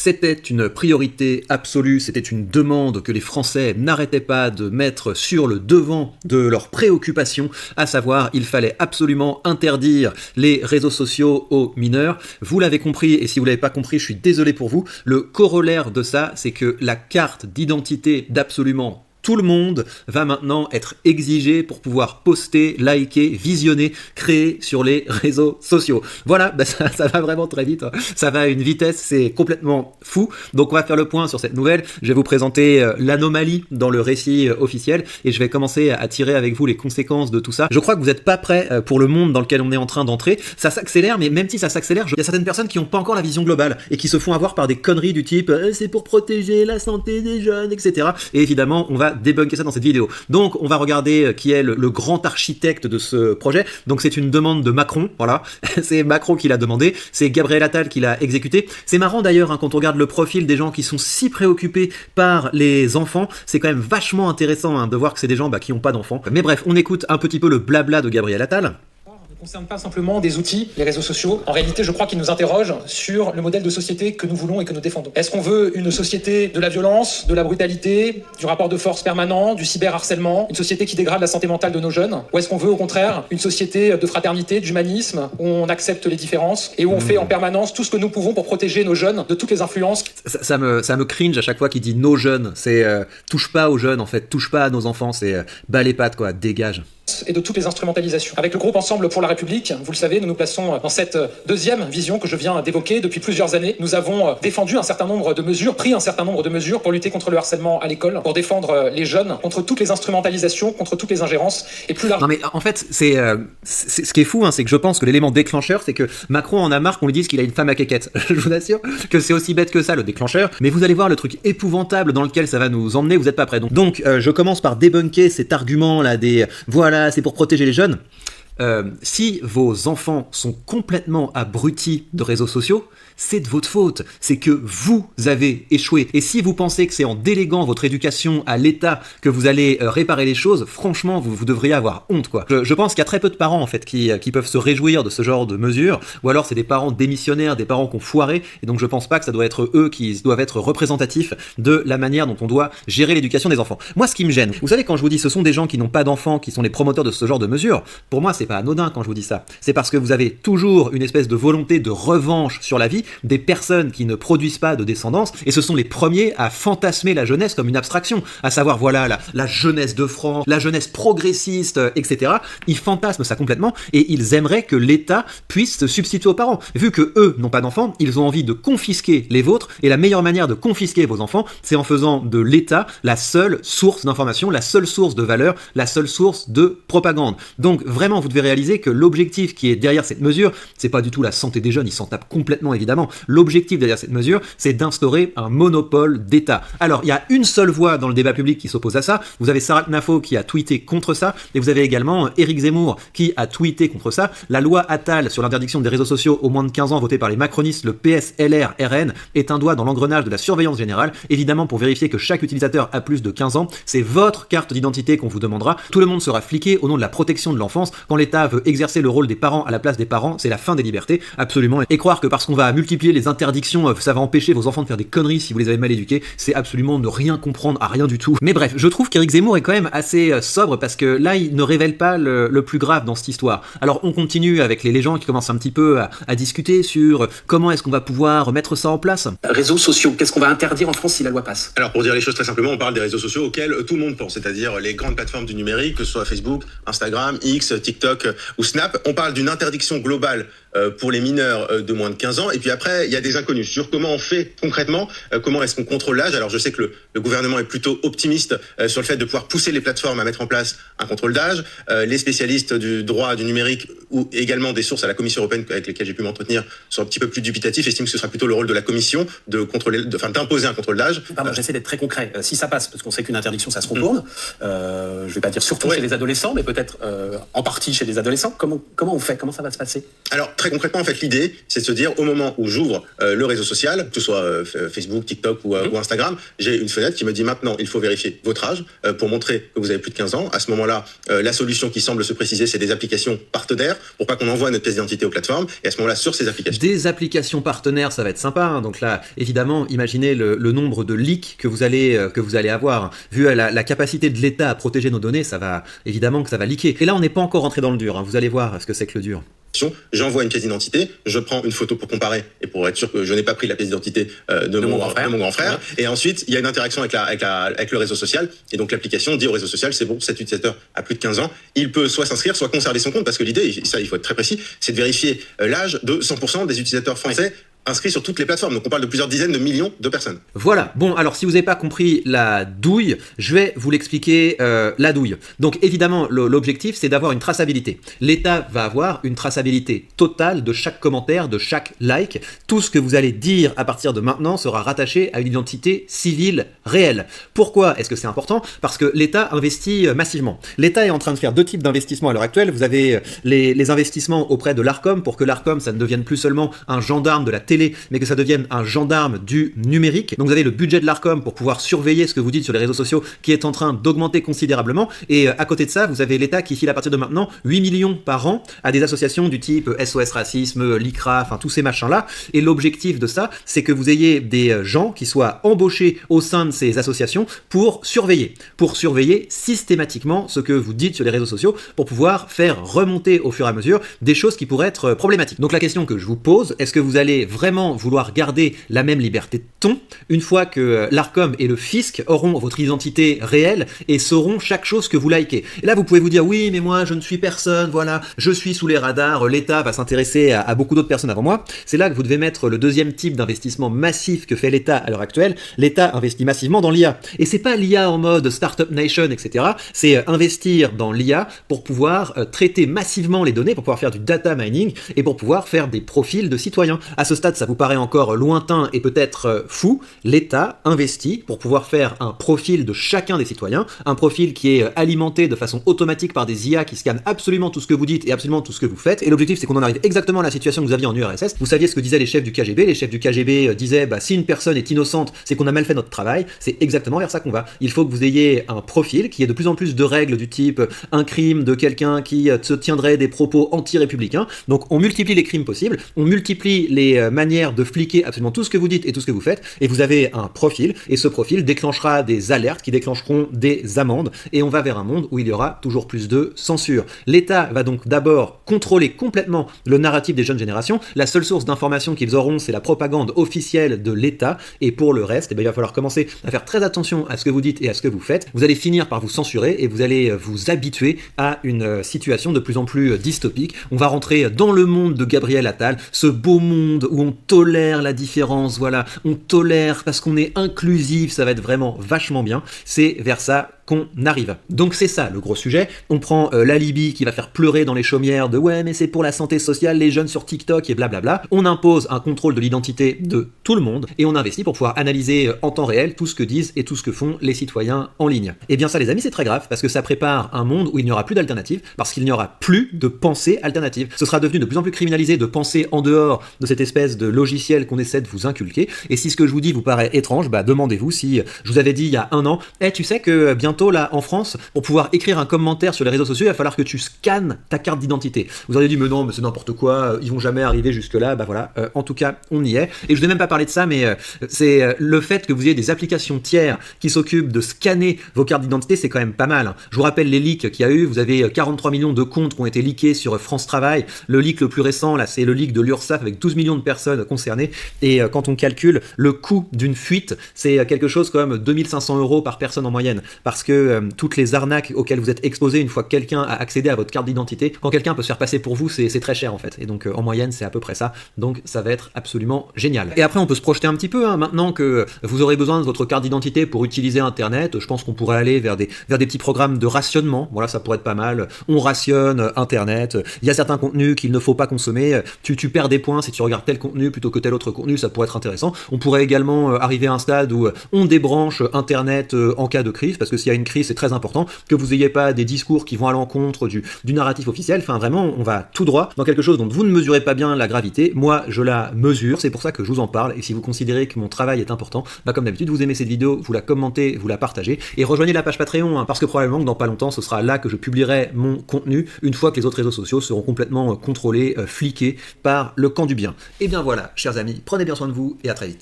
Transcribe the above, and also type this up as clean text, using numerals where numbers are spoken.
c'était une priorité absolue, c'était une demande que les Français n'arrêtaient pas de mettre sur le devant de leurs préoccupations, à savoir, il fallait absolument interdire les réseaux sociaux aux mineurs. Vous l'avez compris, et si vous l'avez pas compris, je suis désolé pour vous, le corollaire de ça, c'est que la carte d'identité d'absolument tout le monde va maintenant être exigé pour pouvoir poster, liker, visionner, créer sur les réseaux sociaux. Voilà, ça va vraiment très vite, hein. Ça va à une vitesse, c'est complètement fou. Donc on va faire le point sur cette nouvelle. Je vais vous présenter l'anomalie dans le récit officiel et je vais commencer à tirer avec vous les conséquences de tout ça. Je crois que vous n'êtes pas prêts pour le monde dans lequel on est en train d'entrer. Ça s'accélère, mais même si ça s'accélère, il y a certaines personnes qui n'ont pas encore la vision globale et qui se font avoir par des conneries du type c'est pour protéger la santé des jeunes, etc. Et évidemment, on va débunker ça dans cette vidéo. Donc on va regarder qui est le grand architecte de ce projet. Donc c'est une demande de Macron, voilà. C'est Macron qui l'a demandé, c'est Gabriel Attal qui l'a exécuté. C'est marrant d'ailleurs hein, quand on regarde le profil des gens qui sont si préoccupés par les enfants, c'est quand même vachement intéressant hein, de voir que c'est des gens qui n'ont pas d'enfants. Mais bref, on écoute un petit peu le blabla de Gabriel Attal. Ne concerne pas simplement des outils, les réseaux sociaux. En réalité, je crois qu'ils nous interrogent sur le modèle de société que nous voulons et que nous défendons. Est-ce qu'on veut une société de la violence, de la brutalité, du rapport de force permanent, du cyberharcèlement, une société qui dégrade la santé mentale de nos jeunes? Ou est-ce qu'on veut au contraire une société de fraternité, d'humanisme, où on accepte les différences et où on fait en permanence tout ce que nous pouvons pour protéger nos jeunes de toutes les influences? Ça me cringe à chaque fois qu'il dit nos jeunes. C'est touche pas aux jeunes en fait, touche pas à nos enfants, c'est bas les pattes quoi, dégage. Et de toutes les instrumentalisations. Avec le groupe Ensemble pour la République, vous le savez, nous nous plaçons dans cette deuxième vision que je viens d'évoquer depuis plusieurs années. Nous avons défendu un certain nombre de mesures, pris un certain nombre de mesures pour lutter contre le harcèlement à l'école, pour défendre les jeunes, contre toutes les instrumentalisations, contre toutes les ingérences, et plus largement... Non mais en fait, c'est ce qui est fou, hein, c'est que je pense que l'élément déclencheur, c'est que Macron en a marre qu'on lui dise qu'il a une femme à quéquette. Je vous assure que c'est aussi bête que ça, le déclencheur, mais vous allez voir le truc épouvantable dans lequel ça va nous emmener, vous êtes pas prêts. Donc je commence par débunker cet argument là des voilà, c'est pour protéger les jeunes. Si vos enfants sont complètement abrutis de réseaux sociaux, c'est de votre faute, c'est que vous avez échoué. Et si vous pensez que c'est en déléguant votre éducation à l'État que vous allez réparer les choses, franchement, vous devriez avoir honte, quoi. Je pense qu'il y a très peu de parents, en fait, qui peuvent se réjouir de ce genre de mesures, ou alors c'est des parents démissionnaires, des parents qui ont foiré, et donc je pense pas que ça doit être eux qui doivent être représentatifs de la manière dont on doit gérer l'éducation des enfants. Moi, ce qui me gêne, vous savez, quand je vous dis ce sont des gens qui n'ont pas d'enfants, qui sont les promoteurs de ce genre de mesures, pour moi, c'est pas anodin quand je vous dis ça. C'est parce que vous avez toujours une espèce de volonté de revanche sur la vie des personnes qui ne produisent pas de descendance, et ce sont les premiers à fantasmer la jeunesse comme une abstraction, à savoir voilà la jeunesse de France, la jeunesse progressiste, etc. Ils fantasment ça complètement et ils aimeraient que l'État puisse se substituer aux parents. Vu que eux n'ont pas d'enfants, ils ont envie de confisquer les vôtres, et la meilleure manière de confisquer vos enfants, c'est en faisant de l'État la seule source d'information, la seule source de valeur, la seule source de propagande. Donc vraiment, vous devez réaliser que l'objectif qui est derrière cette mesure, c'est pas du tout la santé des jeunes, ils s'en tapent complètement évidemment. L'objectif derrière cette mesure, c'est d'instaurer un monopole d'État. Alors, il y a une seule voix dans le débat public qui s'oppose à ça. Vous avez Sarah Knafo qui a tweeté contre ça, et vous avez également Éric Zemmour qui a tweeté contre ça. La loi Attal sur l'interdiction des réseaux sociaux aux moins de 15 ans votée par les macronistes, le PS, LR, RN, est un doigt dans l'engrenage de la surveillance générale. Évidemment, pour vérifier que chaque utilisateur a plus de 15 ans, c'est votre carte d'identité qu'on vous demandera. Tout le monde sera fliqué au nom de la protection de l'enfance. Quand l'État veut exercer le rôle des parents à la place des parents, c'est la fin des libertés, absolument. Et croire que parce qu'on va multiplier les interdictions, ça va empêcher vos enfants de faire des conneries si vous les avez mal éduqués, c'est absolument ne rien comprendre à rien du tout. Mais bref, je trouve qu'Éric Zemmour est quand même assez sobre parce que là, il ne révèle pas le plus grave dans cette histoire. Alors on continue avec les gens qui commencent un petit peu à discuter sur comment est-ce qu'on va pouvoir mettre ça en place. Réseaux sociaux, qu'est-ce qu'on va interdire en France si la loi passe? Alors pour dire les choses très simplement, on parle des réseaux sociaux auxquels tout le monde pense, c'est-à-dire les grandes plateformes du numérique, que ce soit Facebook, Instagram, X, TikTok ou Snap. On parle d'une interdiction globale pour les mineurs de moins de 15 ans. Et puis après, il y a des inconnus sur comment on fait concrètement, comment est-ce qu'on contrôle l'âge. Alors je sais que le gouvernement est plutôt optimiste sur le fait de pouvoir pousser les plateformes à mettre en place un contrôle d'âge. Les spécialistes du droit du numérique ou également des sources à la Commission européenne avec lesquelles j'ai pu m'entretenir sont un petit peu plus dubitatifs, estiment que ce sera plutôt le rôle de la Commission de contrôler, d'imposer un contrôle d'âge. Pardon, j'essaie d'être très concret. Si ça passe, parce qu'on sait qu'une interdiction ça se retourne, je vais pas dire surtout chez les adolescents, mais peut-être en partie chez les adolescents, comment on fait? Comment ça va se passer? Alors très concrètement, en fait, l'idée, c'est de se dire, au moment où j'ouvre le réseau social, que ce soit Facebook, TikTok ou Instagram, j'ai une fenêtre qui me dit maintenant, il faut vérifier votre âge pour montrer que vous avez plus de 15 ans. À ce moment-là, la solution qui semble se préciser, c'est des applications partenaires pour pas qu'on envoie notre pièce d'identité aux plateformes. Et à ce moment-là, sur ces applications. Des applications partenaires, ça va être sympa. Hein. Donc là, évidemment, imaginez le nombre de leaks que vous allez avoir. Vu la capacité de l'État à protéger nos données, ça va évidemment que ça va leaker. Et là, on n'est pas encore rentré dans le dur. Hein. Vous allez voir ce que c'est que le dur. J'envoie une pièce d'identité, je prends une photo pour comparer et pour être sûr que je n'ai pas pris la pièce d'identité de mon grand frère. Et ensuite, il y a une interaction avec le réseau social. Et donc, l'application dit au réseau social, c'est bon, cet utilisateur a plus de 15 ans. Il peut soit s'inscrire, soit conserver son compte. Parce que l'idée, ça, il faut être très précis, c'est de vérifier l'âge de 100% des utilisateurs français inscrits sur toutes les plateformes. Donc on parle de plusieurs dizaines de millions de personnes. Voilà. Bon, alors si vous n'avez pas compris la douille, je vais vous l'expliquer la douille. Donc évidemment, l'objectif, c'est d'avoir une traçabilité. L'État va avoir une traçabilité totale de chaque commentaire, de chaque like. Tout ce que vous allez dire à partir de maintenant sera rattaché à une identité civile réelle. Pourquoi est-ce que c'est important? Parce que l'État investit massivement. L'État est en train de faire deux types d'investissements à l'heure actuelle. Vous avez les investissements auprès de l'Arcom pour que l'Arcom, ça ne devienne plus seulement un gendarme de la télé, mais que ça devienne un gendarme du numérique. Donc vous avez le budget de l'Arcom pour pouvoir surveiller ce que vous dites sur les réseaux sociaux qui est en train d'augmenter considérablement. Et à côté de ça, vous avez l'État qui file à partir de maintenant 8 millions par an à des associations du type SOS Racisme, l'ICRA, enfin tous ces machins-là. Et l'objectif de ça, c'est que vous ayez des gens qui soient embauchés au sein de ces associations pour surveiller systématiquement ce que vous dites sur les réseaux sociaux pour pouvoir faire remonter au fur et à mesure des choses qui pourraient être problématiques. Donc la question que je vous pose, est-ce que vous allez vraiment vouloir garder la même liberté de ton une fois que l'Arcom et le fisc auront votre identité réelle et sauront chaque chose que vous likez? Et là, vous pouvez vous dire, oui, mais moi, je ne suis personne, voilà, je suis sous les radars, l'État va s'intéresser à beaucoup d'autres personnes avant moi. C'est là que vous devez mettre le deuxième type d'investissement massif que fait l'État à l'heure actuelle. L'État investit massivement dans l'IA. Et c'est pas l'IA en mode Startup Nation, etc. C'est investir dans l'IA pour pouvoir traiter massivement les données, pour pouvoir faire du data mining et pour pouvoir faire des profils de citoyens. À ce stade, ça vous paraît encore lointain et peut-être fou, l'État investit pour pouvoir faire un profil de chacun des citoyens, un profil qui est alimenté de façon automatique par des IA qui scannent absolument tout ce que vous dites et absolument tout ce que vous faites. Et l'objectif, c'est qu'on en arrive exactement à la situation que vous aviez en URSS. Vous saviez ce que disaient les chefs du KGB. Les chefs du KGB disaient, si une personne est innocente, c'est qu'on a mal fait notre travail. C'est exactement vers ça qu'on va. Il faut que vous ayez un profil qui ait de plus en plus de règles du type un crime de quelqu'un qui se tiendrait des propos anti-républicains. Donc on multiplie les crimes possibles, on multiplie les manière de fliquer absolument tout ce que vous dites et tout ce que vous faites, et vous avez un profil, et ce profil déclenchera des alertes qui déclencheront des amendes, et on va vers un monde où il y aura toujours plus de censure. L'État va donc d'abord contrôler complètement le narratif des jeunes générations. La seule source d'information qu'ils auront, c'est la propagande officielle de l'État, et pour le reste, il va falloir commencer à faire très attention à ce que vous dites et à ce que vous faites. Vous allez finir par vous censurer, et vous allez vous habituer à une situation de plus en plus dystopique. On va rentrer dans le monde de Gabriel Attal, ce beau monde où on tolère la différence, voilà, on tolère parce qu'on est inclusif, ça va être vraiment vachement bien, c'est vers ça qu'on arrive. Donc c'est ça le gros sujet. On prend la Libye qui va faire pleurer dans les chaumières de ouais mais c'est pour la santé sociale, les jeunes sur TikTok et blablabla. On impose un contrôle de l'identité de tout le monde et on investit pour pouvoir analyser en temps réel tout ce que disent et tout ce que font les citoyens en ligne. Et bien ça les amis c'est très grave parce que ça prépare un monde où il n'y aura plus d'alternative, parce qu'il n'y aura plus de pensée alternative. Ce sera devenu de plus en plus criminalisé de penser en dehors de cette espèce de logiciel qu'on essaie de vous inculquer. Et si ce que je vous dis vous paraît étrange, demandez-vous si je vous avais dit il y a un an, tu sais que bientôt là en France, pour pouvoir écrire un commentaire sur les réseaux sociaux, il va falloir que tu scannes ta carte d'identité. Vous auriez dit mais non mais c'est n'importe quoi, ils vont jamais arriver jusque là, voilà, en tout cas on y est. Et je n'ai même pas parlé de ça, mais c'est le fait que vous ayez des applications tiers qui s'occupent de scanner vos cartes d'identité, c'est quand même pas mal. Je vous rappelle les leaks qu'il y a eu, vous avez 43 millions de comptes qui ont été leakés sur France Travail. Le leak le plus récent là, c'est le leak de l'URSSAF avec 12 millions de personnes concernées. Et quand on calcule le coût d'une fuite, c'est quelque chose comme 2500 € par personne en moyenne, parce que toutes les arnaques auxquelles vous êtes exposés une fois que quelqu'un a accédé à votre carte d'identité, quand quelqu'un peut se faire passer pour vous, c'est très cher en fait. Et donc en moyenne c'est à peu près ça, donc ça va être absolument génial. Et après on peut se projeter un petit peu, maintenant que vous aurez besoin de votre carte d'identité pour utiliser internet, je pense qu'on pourrait aller vers des petits programmes de rationnement, voilà ça pourrait être pas mal. On rationne internet, il y a certains contenus qu'il ne faut pas consommer, tu perds des points si tu regardes tel contenu plutôt que tel autre contenu, ça pourrait être intéressant. On pourrait également arriver à un stade où on débranche internet en cas de crise, parce que s'il y y a une crise, c'est très important que vous n'ayez pas des discours qui vont à l'encontre du narratif officiel. Enfin, vraiment, on va tout droit dans quelque chose dont vous ne mesurez pas bien la gravité. Moi, je la mesure, c'est pour ça que je vous en parle. Et si vous considérez que mon travail est important, bah comme d'habitude, vous aimez cette vidéo, vous la commentez, vous la partagez, et rejoignez la page Patreon, hein, parce que probablement que dans pas longtemps, ce sera là que je publierai mon contenu, une fois que les autres réseaux sociaux seront complètement contrôlés, fliqués par le camp du bien. Et bien voilà, chers amis, prenez bien soin de vous, et à très vite.